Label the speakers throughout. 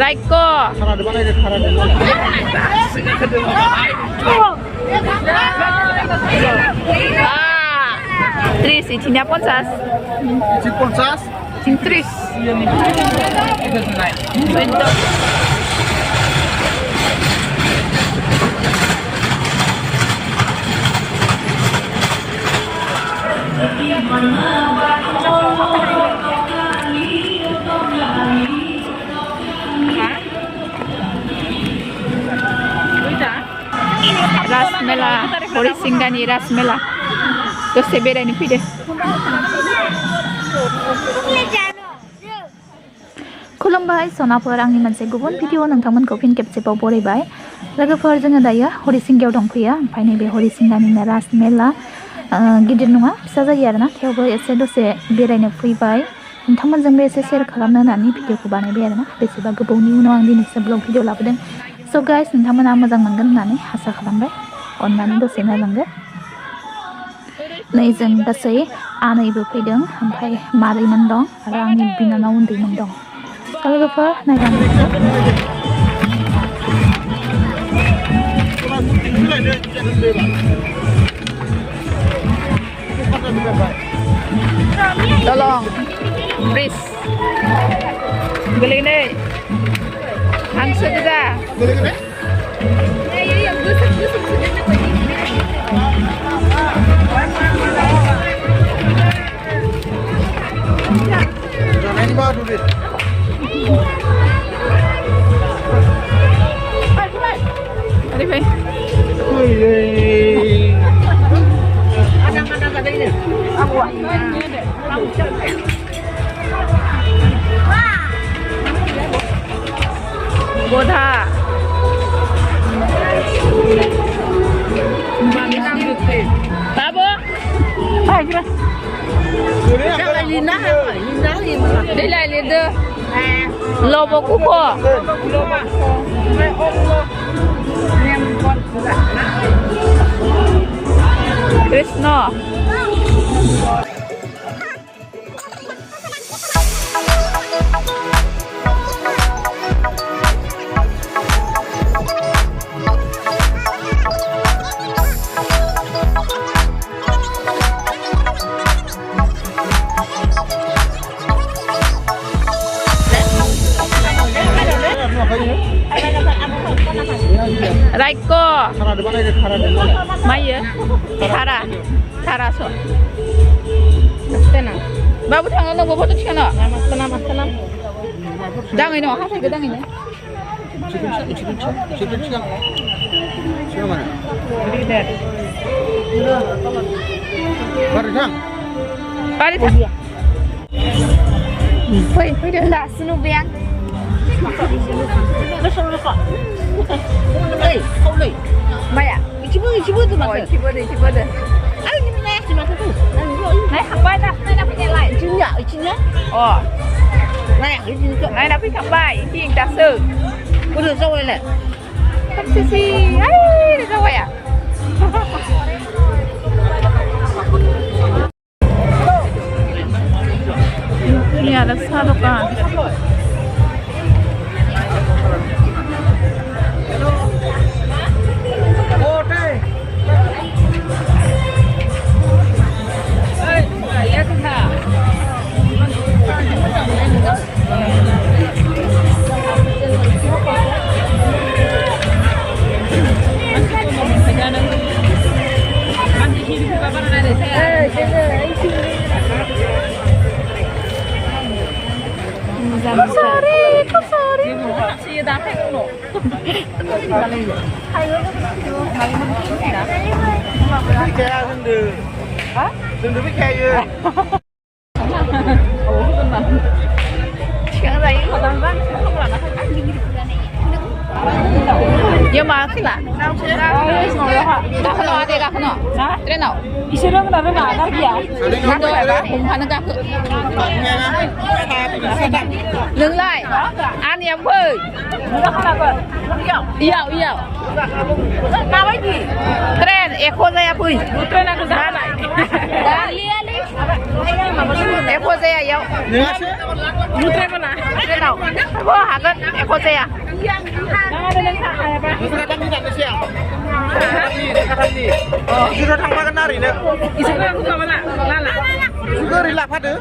Speaker 1: Raiko. Tris, isinya 50.
Speaker 2: Isi 50.
Speaker 1: Sing tris. Bentuk. Rasmela, Horisinggani Rasmela. Dose बेरायनो फैदो. खुलुमबाय सनाफोर आंनि मोनसे गुबुन भिडिअ नोंथांमोनखौ फिन खेबसेबाव बरायबाय लोगोफोर जोङो दायो हरिसिंगायाव दंफैयो ओमफ्राय नैबे हरिसिंगानिनो रासमेला गिदिर नङा फिसा जायो आरोना थेवबो एसे दसे बेरायनो फैबाय नोंथांमोनजोंबो एसे शेयार खालामनो होननानै भिडिअखौ बानायबाय आरोना बेसेबा गोबावनि उनाव आं दिनैसो ब्लग भिडिअ लाबोदों स' गाइस नोंथांमोना मोजां मोनगोन होननानै आसा खालामबाय अननानै दसे नायलांदो नै जों गासै आनैबो फैदों ओमफ्राय मादैमोन दं आरो आंनि बिनानाव उन्दैमोन दं लोगोफोर नायलांदो tolong please beli ini hangsur juga yang busuk-busuk
Speaker 2: ini baru deh.
Speaker 1: Ada apa? Ada ini. Aku. Boda. Tabo. Hai kira. Lina đây là liền đưa lô bò cú bò Krishna Raiko. Maya. Tara so. Tenang. Babu tangan lo babu tu cina. Tenang. Dang ini, apa sih dang ini? Siapa mana? Leader. Barisang. Pergi dah. Dah sunu biang. Besar. Không đi. Mày à? Chị bữa mà. Chị bữa đi. Anh đi nè, chị mà tu. Này, học bài ta, đây là phải lại chị nhớ. Này, này là phải học bài, chị ta sư. Có được rồi nè. Thật xì. Ai, được rồi à? Ini ada satu kan. Sorry. Chị đã thấy không nổ. Đừng biết khe chưa? Chuyện này họ đang vắt không là nó nhưng mà cái là 가크노 어디 가크노? 트레너. 이시름 나는 안 할게요. 나도 해봐. 공부하는 거. Dừng lại. Ăn em ơi. Iya. Nào ấy gì? Tren, eko saya pui. Tren aku sana. Lia. 에코 제야요.
Speaker 2: Nasi.
Speaker 1: 트레나우. 뭐 하건 에코 제야.
Speaker 2: Sudah kami tak siang. Kami. Sudah tang makan nari ne. Sudah rilak pada.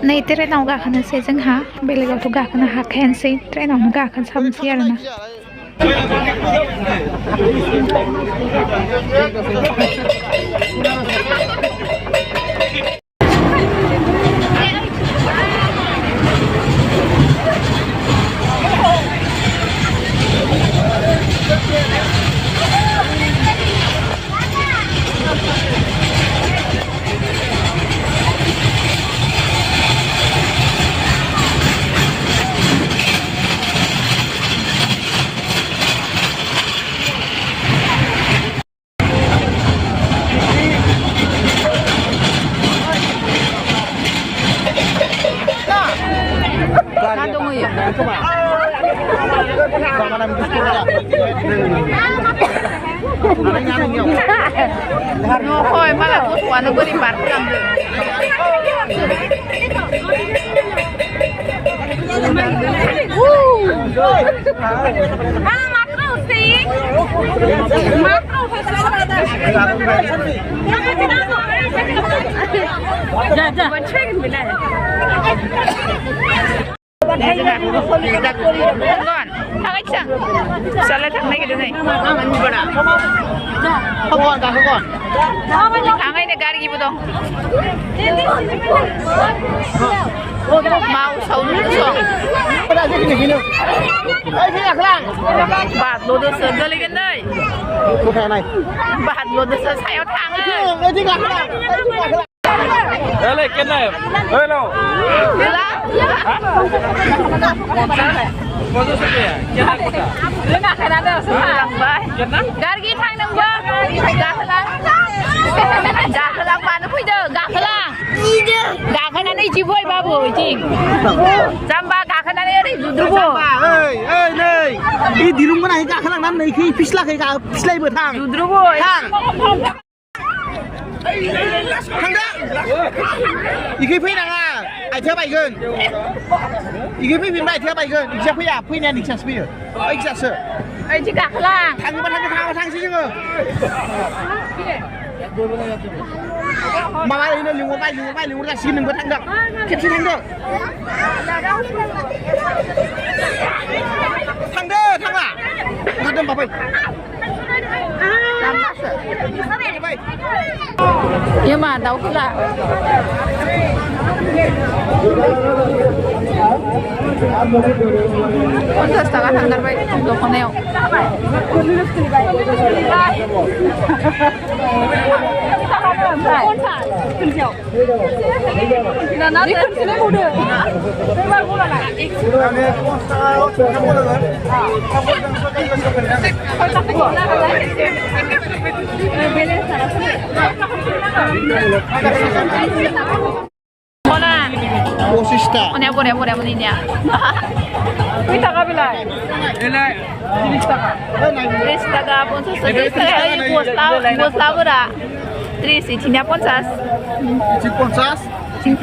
Speaker 1: नै ट्रेनाव गाखोनोसै जोंहा बेलेगावथ' गाखोनो हाखायानोसै ट्रेनावनो गाखोसाबनोसै आरोना No khoi malah tua nó beri bar pulang deh. Makro sih. Makro Salah thằng này cái này.
Speaker 2: Không còn cả không còn.
Speaker 1: Thằng này gari gitu dong. Mau sầu nước song.
Speaker 2: Pada sini gini. Sini kelang.
Speaker 1: Bạt lô đưa sơn đưa lên cái đây.
Speaker 2: Cái thằng này.
Speaker 1: Bạt lô đưa sơn xài thằng ấy.
Speaker 2: Đây chính là kelang. Đây là cái này. Đây đâu?
Speaker 1: Được lắm. Lu nggak kena ada susah. Gargi thang nang ba. Gak kelang. Gak kelang mana pun dah. Gak kelang. Gak kena ni ciboi babu cing. Jamba gak kena ni ada judrubo.
Speaker 2: Ơi này. Đi đi luôn cái này gak kelang nan này khi pisla cái gak pisla bờ thang.
Speaker 1: Judrubo.
Speaker 2: Thang. Thang đó. Iki phi nang à. Ai theo bài gần. Iki phi phi bài theo bài gần. Iki phi à phi nè iki phi. Iki sợ.
Speaker 1: Ai chỉ gak kelang.
Speaker 2: Thang cái thang sih juga. Mà đây nó liu bay xin đừng có thang được. Kịp xin thang được. Thang đó, thang à. Ngắt đâm bà bay.
Speaker 1: Nhưng mà đâu có là con thật sao thằng đó vậy đồ con neo là nó đi con xin lấy mua được Hola.
Speaker 2: Posista.
Speaker 1: Boleh ini ya. Kita kabilah. Tris taga pun susah. Tris taga bos tahu dah. Tris ini pun sas.
Speaker 2: Isi ponsas.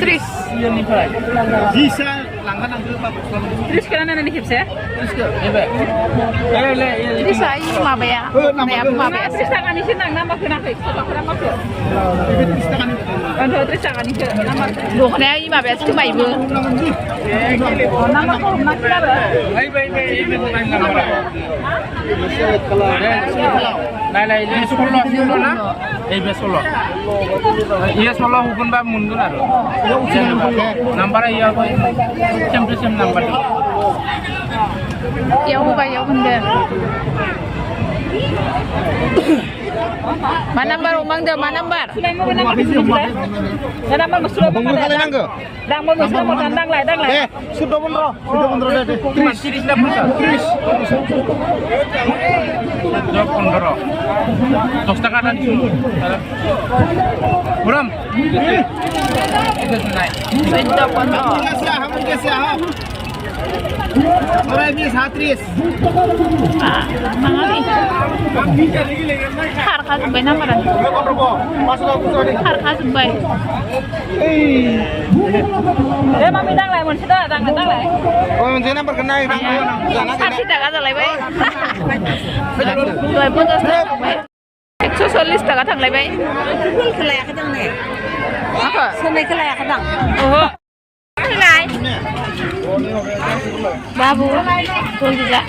Speaker 1: Tris.
Speaker 2: Bisa langganan dulu Pak.
Speaker 1: Tris kena nana dikip saya.
Speaker 2: Terus ke?
Speaker 1: Tris saya maba ya. Maba ya. Tris tangan ini nang nambah kena ke. Nambah ke. Tris tangan ini nambah. Loh, kena ini maba ya cuma ibu. Nambah kok nak berapa?
Speaker 3: Này ini solo na? Ibe solo. Iya solo hukun ba mundur aro. Number iya ko. Sem number.
Speaker 1: Ya ubah benda. Mana bar umang dah mana bar? Mana bar mesra
Speaker 2: Bangun kali nangga.
Speaker 1: Dang mau mesra mau tandang lai.
Speaker 2: Sudah bener deh.
Speaker 3: Tiris dah pun. Tiris. Jok ondoro. Dos taka tadi dulu. Buram. Itu naik.
Speaker 1: Sudah pun.
Speaker 2: Kasih. Orai bis hatris.
Speaker 1: Mangali. Harga juga nama dah.
Speaker 2: Masuk aku sorry.
Speaker 1: Harga juga. Mami dang lai, mun sida dang lai.
Speaker 2: Oh, mana berkenai bang? Sana
Speaker 1: Sasi tak ada lai bay. 250 টাকা bay. 140 টাকা থাকলাই bay.
Speaker 4: Kelaya kadang nih.
Speaker 1: Apa?
Speaker 4: Sunai kelaya kadang.
Speaker 1: Oh. Lai. Babu, betul juga.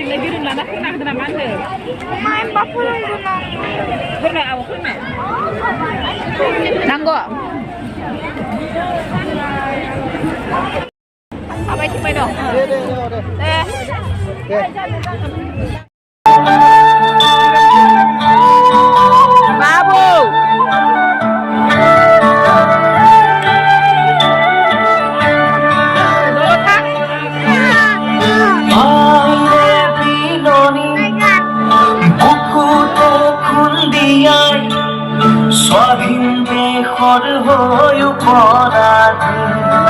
Speaker 1: Lagi rin lang ako naman main bapo lang doon na. Berna ako ko na. Nanggo. Apa sih may dong? Babu.
Speaker 5: স্বাধীন দেশৰ হৈ পৰাধীন